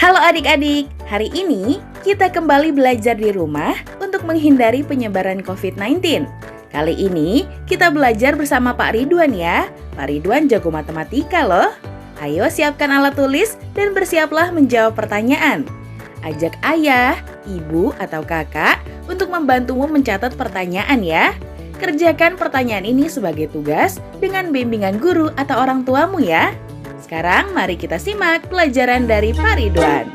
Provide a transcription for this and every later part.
Halo adik-adik, hari ini kita kembali belajar di rumah untuk menghindari penyebaran COVID-19. Kali ini kita belajar bersama Pak Ridwan ya. Pak Ridwan jago matematika loh. Ayo siapkan alat tulis dan bersiaplah menjawab pertanyaan. Ajak ayah, ibu, atau kakak untuk membantumu mencatat pertanyaan ya. Kerjakan pertanyaan ini sebagai tugas dengan bimbingan guru atau orang tuamu ya. Sekarang mari kita simak pelajaran dari Pak Ridwan.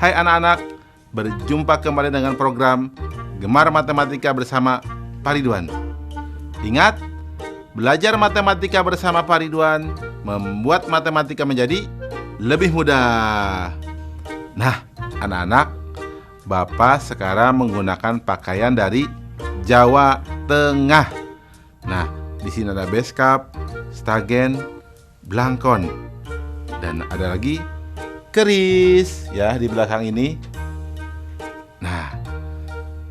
Hai anak-anak, berjumpa kembali dengan program Gemar Matematika bersama Pak Ridwan. Ingat, belajar matematika bersama Pak Ridwan membuat matematika menjadi lebih mudah. Nah, anak-anak, Bapak sekarang menggunakan pakaian dari Jawa Tengah. Nah, di sini ada beskap, stagen, blangkon, dan ada lagi keris ya di belakang ini. Nah,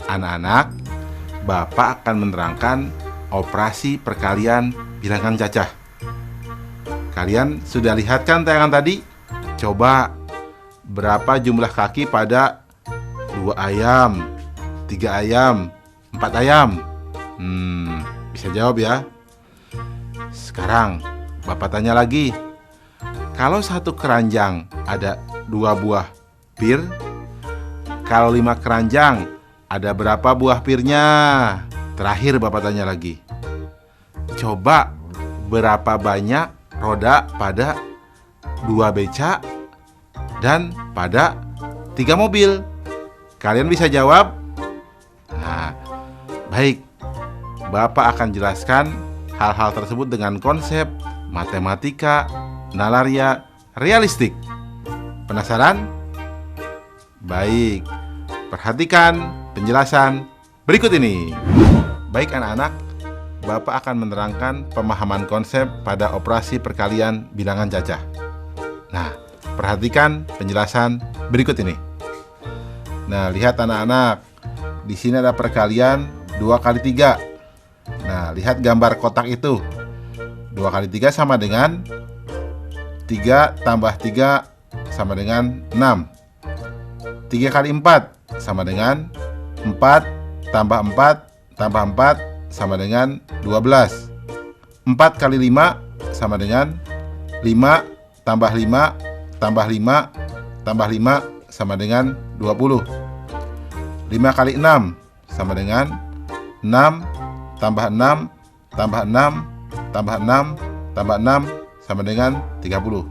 anak-anak, Bapak akan menerangkan operasi perkalian bilangan cacah. Kalian sudah lihat kan tayangan tadi? Coba berapa jumlah kaki pada 2 ayam, 3 ayam, 4 ayam? Bisa jawab ya. Sekarang Bapak tanya lagi. Kalau satu keranjang ada 2 buah pir, kalau 5 keranjang ada berapa buah pirnya? Terakhir Bapak tanya lagi. Coba berapa banyak roda pada 2 beca dan pada 3 mobil? Kalian bisa jawab? Nah, baik. Bapak akan jelaskan hal-hal tersebut dengan konsep matematika nalaria realistik. Penasaran? Baik, perhatikan penjelasan berikut ini. Baik anak-anak, Bapak akan menerangkan pemahaman konsep pada operasi perkalian bilangan cacah. Nah, perhatikan penjelasan berikut ini. Nah, lihat anak-anak, di sini ada perkalian 2 kali 3. Nah, lihat gambar kotak itu. 2 kali 3 sama dengan 3 tambah 3 sama dengan 6. 3 kali 4 sama dengan 4 tambah 4 tambah 4 sama dengan 12. 4 kali 5 sama dengan 5 tambah 5 tambah 5 tambah 5 sama dengan 20. 5 kali 6 sama dengan 6 tambah 6 tambah 6 tambah 6 tambah 6 sama dengan 30.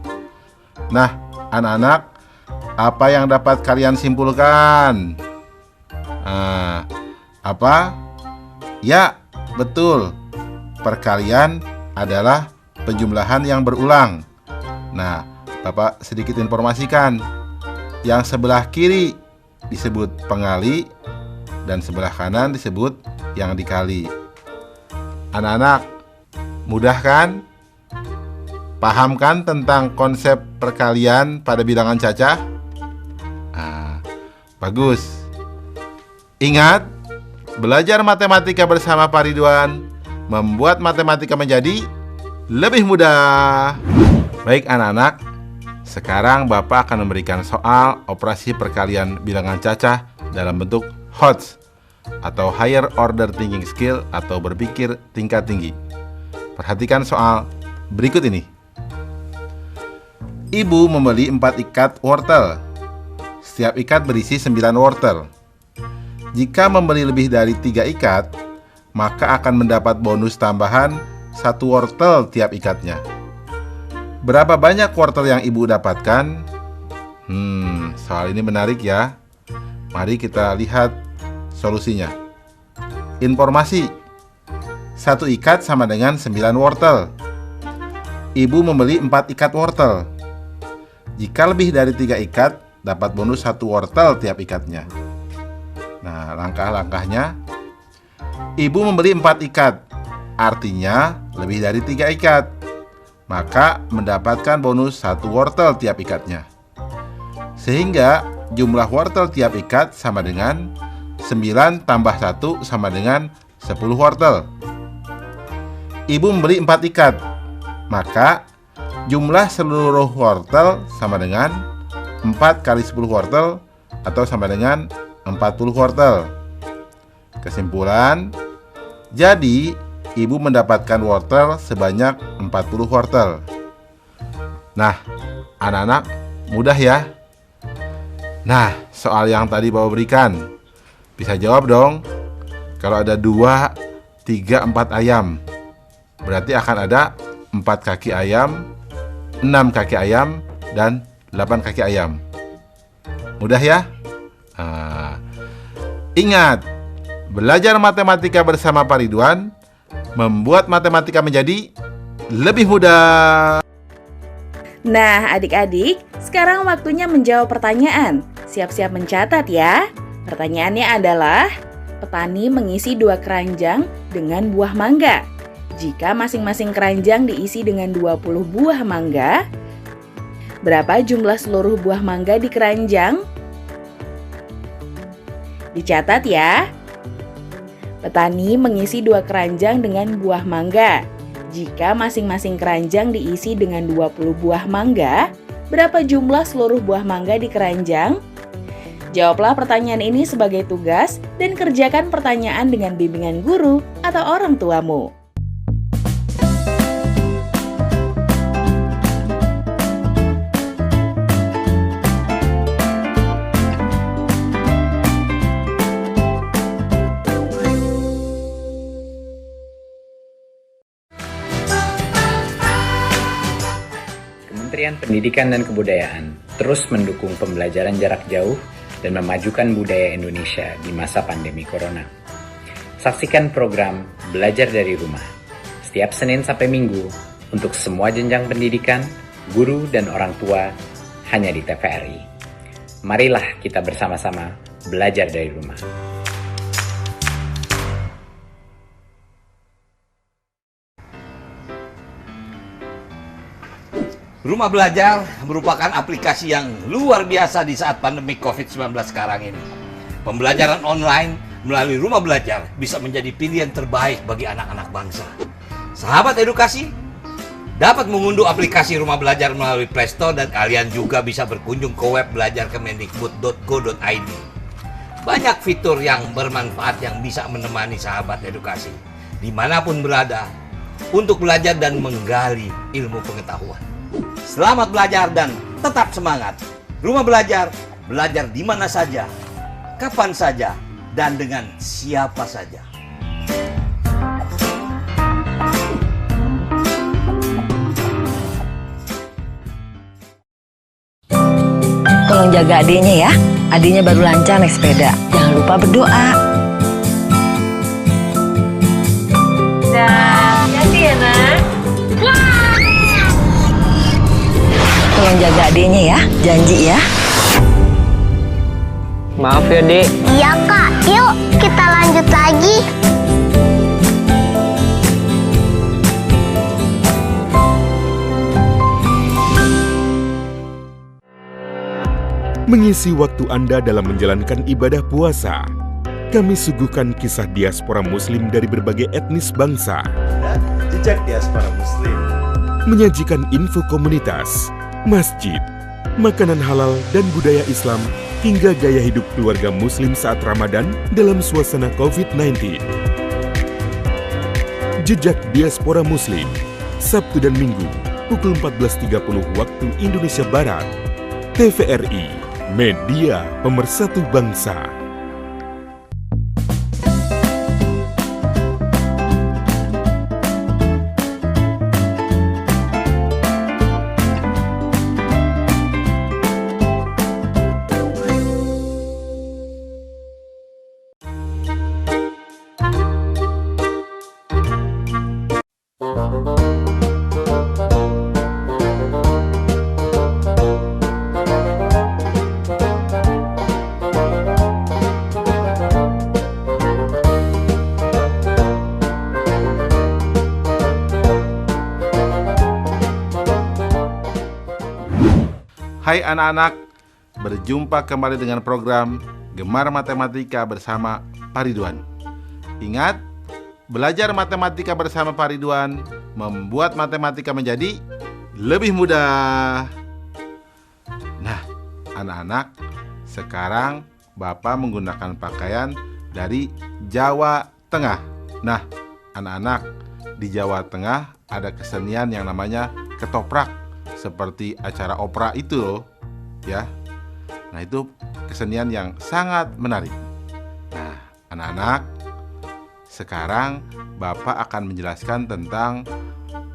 Nah, anak-anak, apa yang dapat kalian simpulkan? Apa? Ya, betul. Perkalian adalah penjumlahan yang berulang. Nah, Bapak sedikit informasikan. Yang sebelah kiri disebut pengali dan sebelah kanan disebut yang dikali. Anak-anak, mudah kan? Paham kan tentang konsep perkalian pada bilangan cacah? Bagus. Ingat, belajar matematika bersama Pak Ridwan membuat matematika menjadi lebih mudah. Baik anak-anak, sekarang Bapak akan memberikan soal operasi perkalian bilangan cacah dalam bentuk HOTS atau Higher Order Thinking Skill atau berpikir tingkat tinggi. Perhatikan soal berikut ini. Ibu membeli 4 ikat wortel. Setiap ikat berisi 9 wortel. Jika membeli lebih dari 3 ikat, maka akan mendapat bonus tambahan 1 wortel tiap ikatnya. Berapa banyak wortel yang ibu dapatkan? Soal ini menarik ya. Mari kita lihat solusinya. Informasi: 1 ikat sama dengan 9 wortel. Ibu membeli 4 ikat wortel. Jika lebih dari 3 ikat, dapat bonus 1 wortel tiap ikatnya. Nah, langkah-langkahnya: ibu membeli 4 ikat, artinya lebih dari 3 ikat, maka mendapatkan bonus 1 wortel tiap ikatnya. Sehingga jumlah wortel tiap ikat sama dengan 9 tambah 1 sama dengan 10 wortel. Ibu membeli 4 ikat, maka jumlah seluruh wortel sama dengan 4 kali 10 wortel atau sama dengan 40 wortel. Kesimpulan, jadi ibu mendapatkan wortel sebanyak 40 wortel. Nah, anak-anak, mudah ya? Nah, soal yang tadi Bapak berikan, bisa jawab dong. Kalau ada 2, 3, 4 ayam, berarti akan ada 4 kaki ayam, 6 kaki ayam, dan 8 kaki ayam. Mudah ya? Ingat, belajar matematika bersama Pak Ridwan membuat matematika menjadi lebih mudah. Nah, adik-adik, sekarang waktunya menjawab pertanyaan. Siap-siap mencatat ya. Pertanyaannya adalah, petani mengisi 2 keranjang dengan buah mangga. Jika masing-masing keranjang diisi dengan 20 buah mangga, berapa jumlah seluruh buah mangga di keranjang? Dicatat ya. Petani mengisi 2 keranjang dengan buah mangga. Jika masing-masing keranjang diisi dengan 20 buah mangga, berapa jumlah seluruh buah mangga di keranjang? Jawablah pertanyaan ini sebagai tugas dan kerjakan pertanyaan dengan bimbingan guru atau orang tuamu. Kementerian Pendidikan dan Kebudayaan terus mendukung pembelajaran jarak jauh dan memajukan budaya Indonesia di masa pandemi Corona. Saksikan program Belajar dari Rumah setiap Senin sampai Minggu untuk semua jenjang pendidikan, guru, dan orang tua hanya di TVRI. Marilah kita bersama-sama belajar dari rumah. Rumah Belajar merupakan aplikasi yang luar biasa di saat pandemi COVID-19 sekarang ini. Pembelajaran online melalui Rumah Belajar bisa menjadi pilihan terbaik bagi anak-anak bangsa. Sahabat edukasi, dapat mengunduh aplikasi Rumah Belajar melalui Play Store dan kalian juga bisa berkunjung ke web belajarkemendikbud.go.id. Banyak fitur yang bermanfaat yang bisa menemani sahabat edukasi dimanapun berada untuk belajar dan menggali ilmu pengetahuan. Selamat belajar dan tetap semangat. Rumah Belajar, belajar di mana saja, kapan saja, dan dengan siapa saja. Tolong jaga adiknya ya. Adiknya baru lancar naik sepeda. Jangan lupa berdoa. Dan hati ya nak. Tolong jaga adiknya ya. Janji ya. Maaf ya, Dek. Iya kak, yuk kita lanjut lagi. Mengisi waktu Anda dalam menjalankan ibadah puasa, kami suguhkan kisah diaspora Muslim dari berbagai etnis bangsa. Dan jejak diaspora Muslim. Menyajikan info komunitas, masjid, makanan halal dan budaya Islam, hingga gaya hidup keluarga Muslim saat Ramadan dalam suasana COVID-19. Jejak diaspora Muslim, Sabtu dan Minggu, pukul 14.30 waktu Indonesia Barat. TVRI, Media Pemersatu Bangsa. Hai anak-anak, berjumpa kembali dengan program Gemar Matematika bersama Pak Ridwan. Ingat, belajar matematika bersama Pak Ridwan membuat matematika menjadi lebih mudah. Nah, anak-anak, sekarang Bapak menggunakan pakaian dari Jawa Tengah. Nah, anak-anak, di Jawa Tengah ada kesenian yang namanya ketoprak. Seperti acara opera itu loh, ya. Nah, itu kesenian yang sangat menarik. Nah, anak-anak, sekarang Bapak akan menjelaskan tentang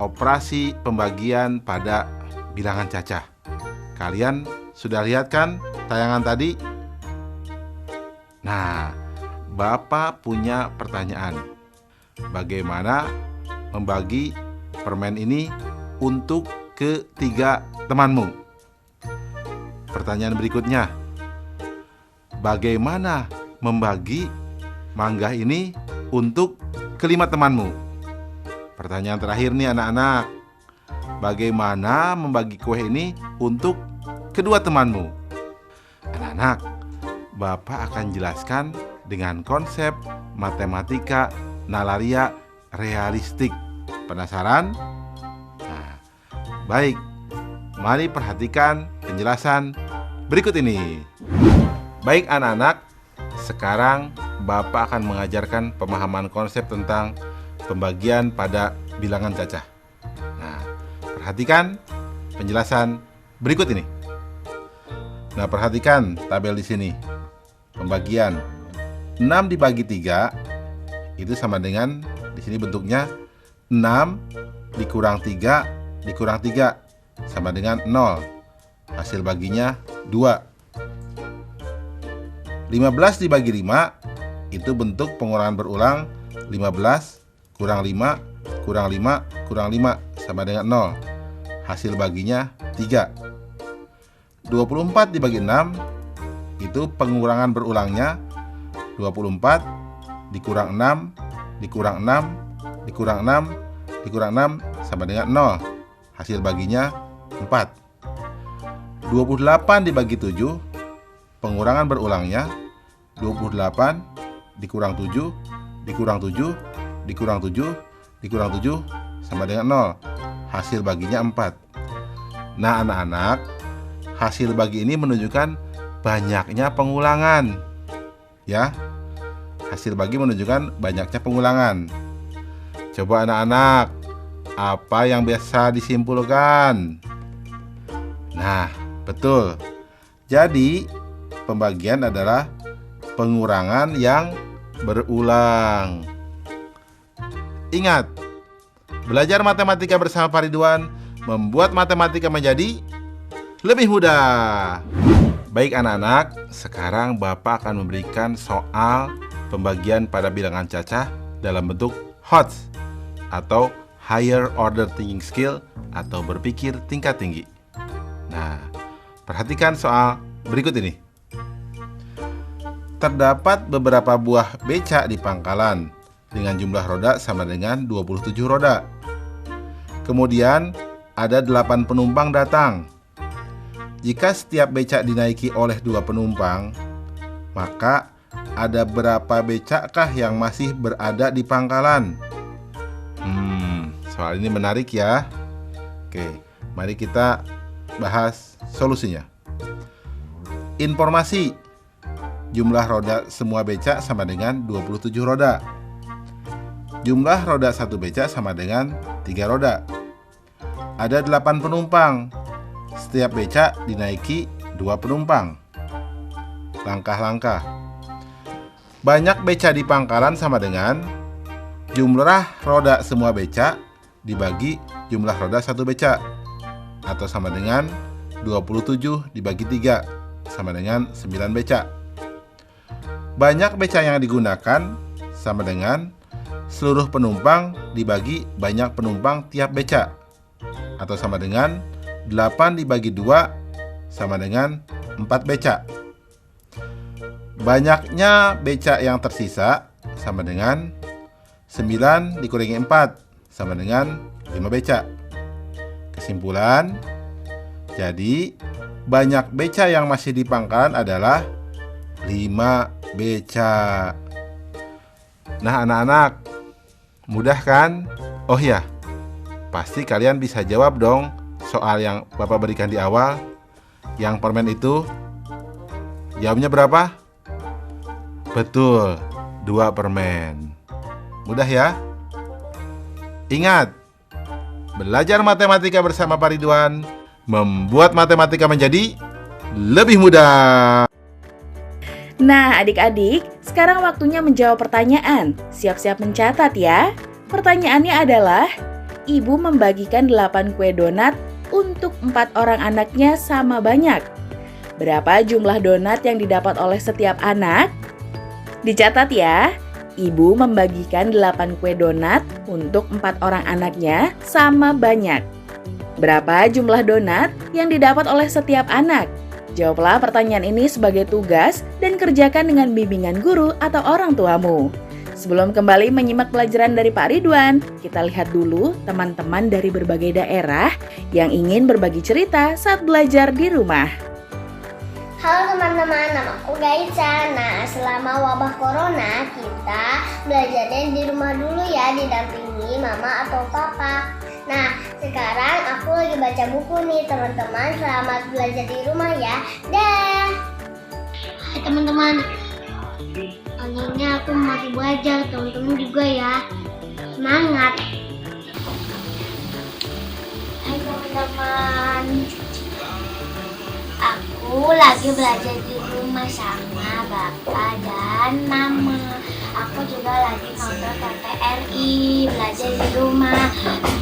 operasi pembagian pada bilangan cacah. Kalian sudah lihat kan tayangan tadi? Nah, Bapak punya pertanyaan. Bagaimana membagi permen ini untuk ketiga temanmu? Pertanyaan berikutnya, bagaimana membagi mangga ini untuk kelima temanmu? Pertanyaan terakhir nih anak-anak, bagaimana membagi kue ini untuk kedua temanmu? Anak-anak, Bapak akan jelaskan dengan konsep matematika nalaria realistik. Penasaran? Baik, mari perhatikan penjelasan berikut ini. Baik anak-anak, sekarang Bapak akan mengajarkan pemahaman konsep tentang pembagian pada bilangan cacah. Nah, perhatikan penjelasan berikut ini. Nah, perhatikan tabel di sini. Pembagian 6 dibagi 3 itu sama dengan, di sini bentuknya 6 dikurang 3 dikurang 3 sama dengan 0. Hasil baginya 2. 15 dibagi 5 itu bentuk pengurangan berulang. 15 kurang 5 kurang 5 kurang 5 sama dengan 0. Hasil baginya 3. 24 dibagi 6 itu pengurangan berulangnya. 24 dikurang 6 dikurang 6 dikurang 6 dikurang 6 sama dengan 0. Hasil baginya 4. 28 dibagi 7, pengurangan berulangnya. 28 dikurang 7, dikurang 7, dikurang 7, dikurang 7 sama dengan 0. Hasil baginya 4. Nah anak-anak, hasil bagi ini menunjukkan banyaknya pengulangan. Ya, hasil bagi menunjukkan banyaknya pengulangan. Coba anak-anak, apa yang biasa disimpulkan? Nah, betul. Jadi, pembagian adalah pengurangan yang berulang. Ingat, belajar matematika bersama Pak Ridwan membuat matematika menjadi lebih mudah. Baik anak-anak, sekarang Bapak akan memberikan soal pembagian pada bilangan cacah dalam bentuk HOTS atau Higher Order Thinking Skill atau berpikir tingkat tinggi. Nah, perhatikan soal berikut ini. Terdapat beberapa buah becak di pangkalan dengan jumlah roda sama dengan 27 roda. Kemudian ada 8 penumpang datang. Jika setiap becak dinaiki oleh 2 penumpang, maka ada berapa becakkah yang masih berada di pangkalan? Soal ini menarik ya. Oke, mari kita bahas solusinya. Informasi: jumlah roda semua becak sama dengan 27 roda. Jumlah roda satu becak sama dengan 3 roda. ada 8 penumpang. Setiap becak dinaiki 2 penumpang. Langkah-langkah. Banyak becak di pangkalan sama dengan jumlah roda semua becak dibagi jumlah roda satu becak, atau sama dengan 27 dibagi 3 sama dengan 9 becak. Banyak becak yang digunakan sama dengan seluruh penumpang dibagi banyak penumpang tiap becak, atau sama dengan 8 dibagi 2 sama dengan 4 becak. Banyaknya becak yang tersisa sama dengan 9 dikurangi 4 sama dengan 5 becak. Kesimpulan, jadi banyak becak yang masih di pangkalan adalah 5 becak. Nah anak-anak, mudah kan? Oh ya, pasti kalian bisa jawab dong soal yang Bapak berikan di awal. Yang permen itu, jawabnya berapa? Betul, 2 permen. Mudah ya? Ingat, belajar matematika bersama Pak Ridwan membuat matematika menjadi lebih mudah. Nah, adik-adik, sekarang waktunya menjawab pertanyaan. Siap-siap mencatat ya. Pertanyaannya adalah, ibu membagikan 8 kue donat untuk 4 orang anaknya sama banyak. Berapa jumlah donat yang didapat oleh setiap anak? Dicatat ya, ibu membagikan 8 kue donat untuk 4 orang anaknya sama banyak. Berapa jumlah donat yang didapat oleh setiap anak? Jawablah pertanyaan ini sebagai tugas dan kerjakan dengan bimbingan guru atau orang tuamu. Sebelum kembali menyimak pelajaran dari Pak Ridwan, kita lihat dulu teman-teman dari berbagai daerah yang ingin berbagi cerita saat belajar di rumah. Halo teman-teman, namaku Gaisa. Nah, selama wabah corona kita belajarnya di rumah dulu ya, didampingi mama atau papa. Nah, sekarang aku lagi baca buku nih teman-teman. Selamat belajar di rumah ya. Dah. Hai teman-teman, akhirnya aku masih belajar, teman-teman juga ya. Semangat. Hai teman-teman, aku lagi belajar di rumah sama bapak dan mama. Aku juga lagi nonton TVRI, belajar di rumah.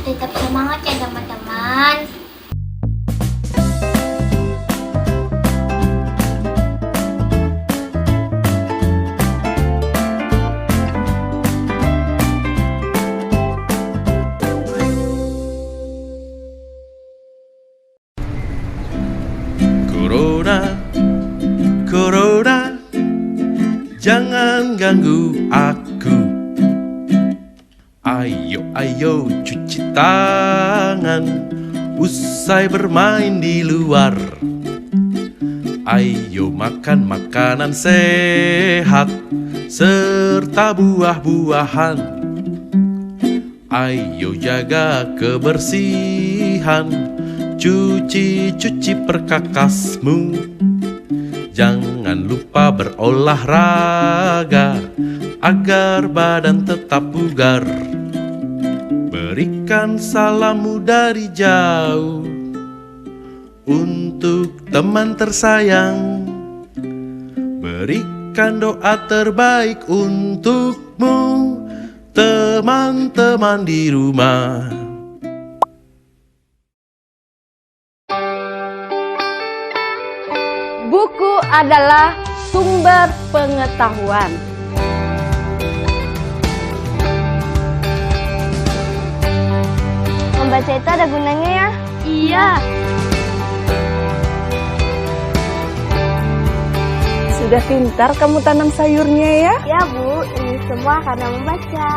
Tetap semangat ya teman-teman. Corona, jangan ganggu aku. Ayo cuci tangan usai bermain di luar. Ayo makan makanan sehat serta buah-buahan. Ayo jaga kebersihan, cuci perkakasmu. Jangan lupa berolahraga agar badan tetap bugar. Berikan salammu dari jauh untuk teman tersayang. Berikan doa terbaik untukmu, teman-teman di rumah. Buku adalah sumber pengetahuan. Membaca itu ada gunanya ya? Iya. Sudah pintar kamu tanam sayurnya ya? Ya Bu, ini semua karena membaca.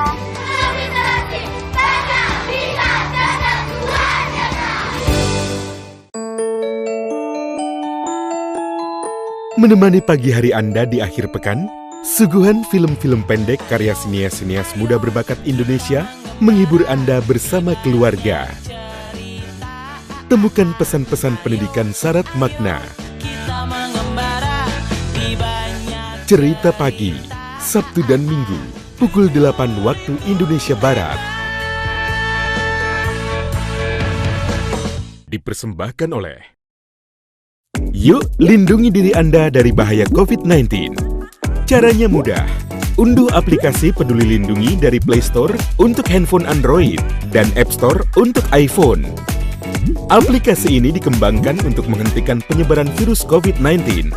Menemani pagi hari Anda di akhir pekan, suguhan film-film pendek karya sinias-sinias muda berbakat Indonesia menghibur Anda bersama keluarga. Temukan pesan-pesan pendidikan syarat makna. Cerita Pagi, Sabtu dan Minggu, pukul 8 waktu Indonesia Barat. dipersembahkan oleh Yuk lindungi diri Anda dari bahaya COVID-19. Caranya mudah. Unduh aplikasi Peduli Lindungi dari Play Store untuk handphone Android dan App Store untuk iPhone. Aplikasi ini dikembangkan untuk menghentikan penyebaran virus COVID-19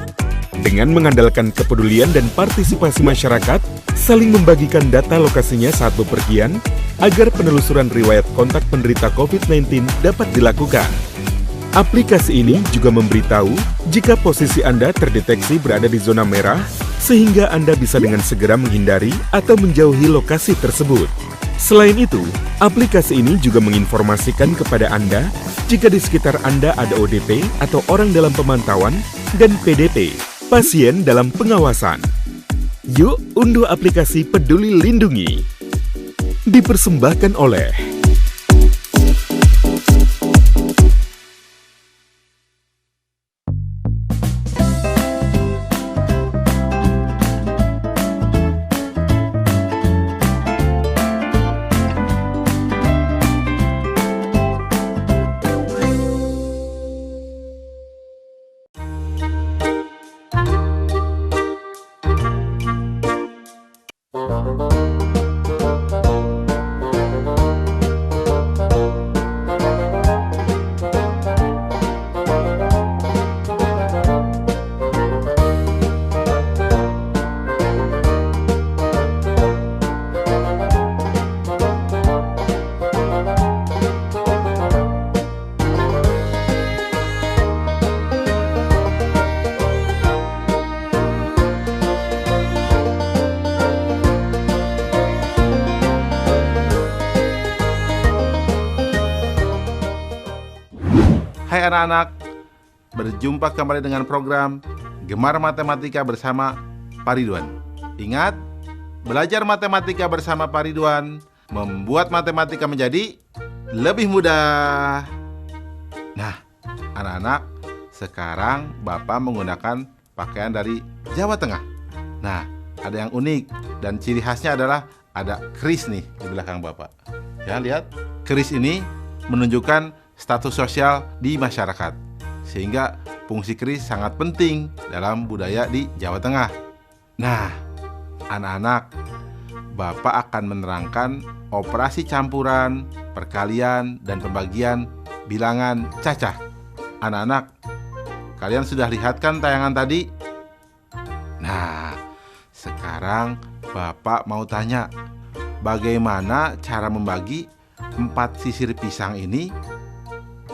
dengan mengandalkan kepedulian dan partisipasi masyarakat, saling membagikan data lokasinya saat bepergian agar penelusuran riwayat kontak penderita COVID-19 dapat dilakukan. Aplikasi ini juga memberitahu jika posisi Anda terdeteksi berada di zona merah, sehingga Anda bisa dengan segera menghindari atau menjauhi lokasi tersebut. Selain itu, aplikasi ini juga menginformasikan kepada Anda jika di sekitar Anda ada ODP atau orang dalam pemantauan dan PDP, pasien dalam pengawasan. Yuk unduh aplikasi Peduli Lindungi. Dipersembahkan oleh Hai anak-anak, berjumpa kembali dengan program Gemar Matematika bersama Pak Ridwan. Ingat, belajar matematika bersama Pak Ridwan membuat matematika menjadi lebih mudah. Nah, anak-anak, sekarang Bapak menggunakan pakaian dari Jawa Tengah. Nah, ada yang unik dan ciri khasnya adalah ada keris nih di belakang Bapak. Ya, lihat, keris ini menunjukkan status sosial di masyarakat, sehingga fungsi keris sangat penting dalam budaya di Jawa Tengah. Nah, anak-anak, Bapak akan menerangkan operasi campuran, perkalian, dan pembagian bilangan cacah. Anak-anak, kalian sudah lihat kan tayangan tadi? Nah, sekarang Bapak mau tanya, bagaimana cara membagi 4 sisir pisang ini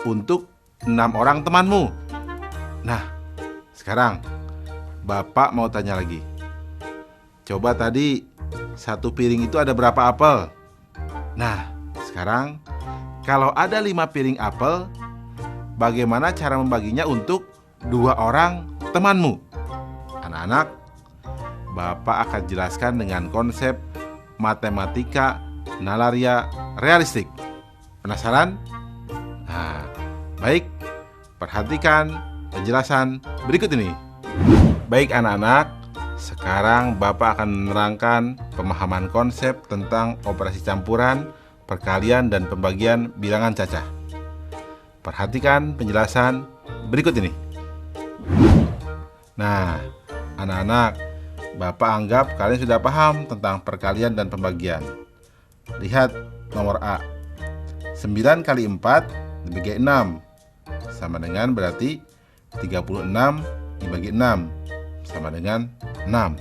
untuk 6 orang temanmu? Nah, sekarang Bapak mau tanya lagi. Coba tadi 1 piring itu ada berapa apel? Nah, sekarang kalau ada 5 piring apel, bagaimana cara membaginya untuk 2 orang temanmu? Anak-anak, Bapak akan jelaskan dengan konsep matematika nalaria realistik. Penasaran? Nah, baik, perhatikan penjelasan berikut ini. Baik anak-anak, sekarang Bapak akan menerangkan pemahaman konsep tentang operasi campuran, perkalian, dan pembagian bilangan cacah. Perhatikan penjelasan berikut ini. Nah, anak-anak, Bapak anggap kalian sudah paham tentang perkalian dan pembagian. Lihat nomor A. 9 kali 4 dibagi 6 sama dengan berarti 36 dibagi 6 sama dengan 6.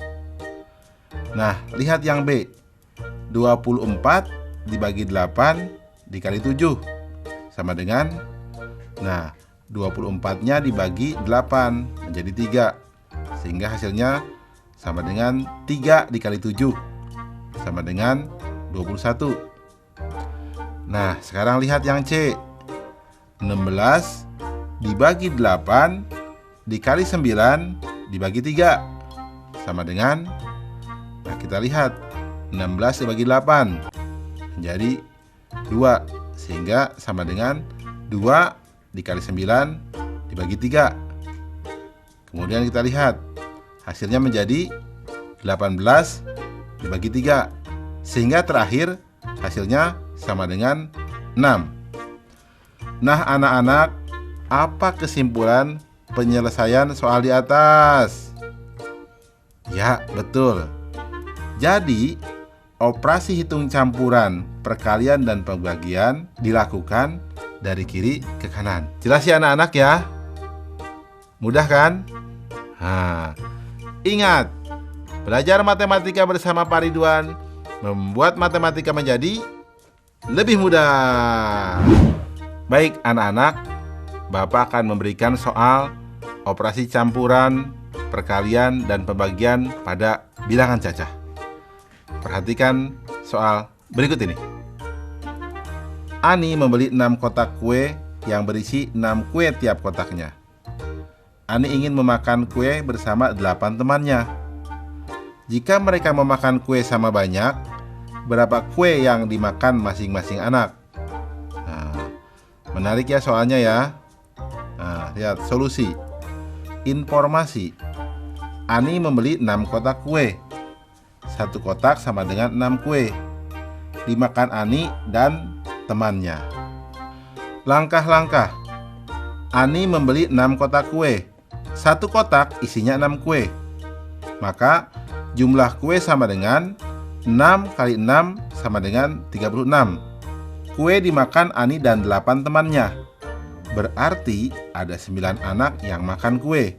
Nah, lihat yang B. 24 dibagi 8 dikali 7 sama dengan, nah, 24-nya dibagi 8 menjadi 3, sehingga hasilnya sama dengan 3 dikali 7 sama dengan 21. Nah, sekarang lihat yang C. 16 dibagi 8 dikali 9 dibagi 3 sama dengan, nah, kita lihat 16 dibagi 8 menjadi 2, sehingga sama dengan 2 dikali 9 dibagi 3. Kemudian kita lihat hasilnya menjadi 18 dibagi 3, sehingga terakhir hasilnya sama dengan 6. Nah anak-anak, Apa kesimpulan penyelesaian soal di atas? Ya, betul. Jadi, operasi hitung campuran, perkalian dan pembagian dilakukan dari kiri ke kanan. Jelas ya anak-anak ya? Mudah kan? Ingat, belajar matematika bersama Pak Ridwan membuat matematika menjadi lebih mudah. Baik anak-anak, Bapak akan memberikan soal operasi campuran, perkalian, dan pembagian pada bilangan cacah. Perhatikan soal berikut ini. Ani membeli 6 kotak kue yang berisi 6 kue tiap kotaknya. Ani ingin memakan kue bersama 8 temannya. Jika mereka memakan kue sama banyak, berapa kue yang dimakan masing-masing anak? Menarik ya soalnya ya. Lihat solusi. Informasi. Ani membeli 6 kotak kue. 1 kotak sama dengan 6 kue. Dimakan Ani dan temannya. Langkah-langkah. Ani membeli 6 kotak kue. 1 kotak isinya 6 kue. Maka jumlah kue sama dengan 6 kali 6 sama dengan 36. Kue dimakan Ani dan 8 temannya. Berarti ada 9 anak yang makan kue.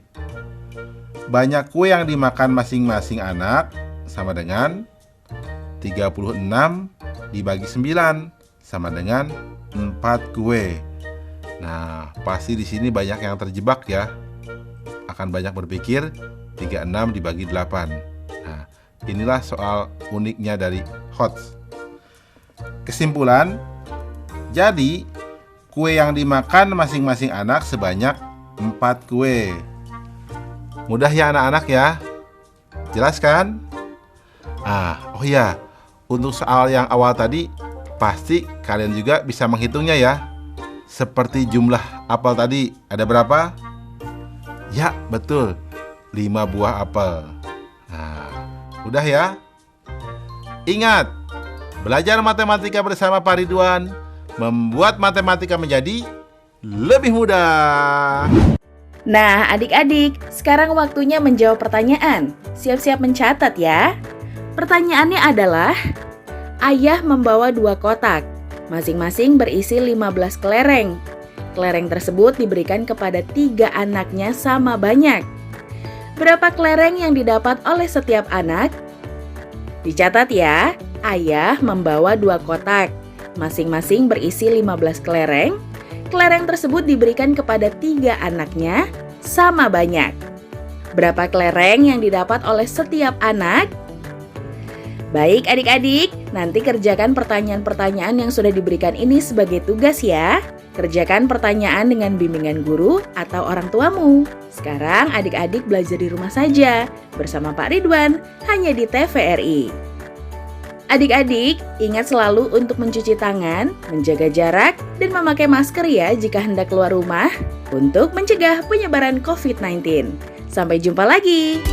Banyak kue yang dimakan masing-masing anak sama dengan 36 dibagi 9 sama dengan 4 kue. Nah, pasti di sini banyak yang terjebak ya. Akan banyak berpikir 36 dibagi 8. Nah, inilah soal uniknya dari HOTS. Kesimpulan, jadi kue yang dimakan masing-masing anak sebanyak 4 kue. Mudah ya anak-anak ya? Jelas kan? Oh iya, untuk soal yang awal tadi pasti kalian juga bisa menghitungnya ya. Seperti jumlah apel tadi, ada berapa? Ya, betul, 5 buah apel. Nah, udah ya? Ingat, belajar matematika bersama Pak Ridwan membuat matematika menjadi lebih mudah. Nah, adik-adik, sekarang waktunya menjawab pertanyaan. Siap-siap mencatat ya. Pertanyaannya adalah, ayah membawa 2 kotak, masing-masing berisi 15 kelereng. Kelereng tersebut diberikan kepada 3 anaknya sama banyak. Berapa kelereng yang didapat oleh setiap anak? Dicatat ya, ayah membawa 2 kotak, masing-masing berisi 15 kelereng. Kelereng tersebut diberikan kepada 3 anaknya sama banyak. Berapa kelereng yang didapat oleh setiap anak? Baik adik-adik, nanti kerjakan pertanyaan-pertanyaan yang sudah diberikan ini sebagai tugas ya. Kerjakan pertanyaan dengan bimbingan guru atau orang tuamu. Sekarang adik-adik belajar di rumah saja bersama Pak Ridwan hanya di TVRI. Adik-adik, ingat selalu untuk mencuci tangan, menjaga jarak, dan memakai masker ya jika hendak keluar rumah untuk mencegah penyebaran COVID-19. Sampai jumpa lagi.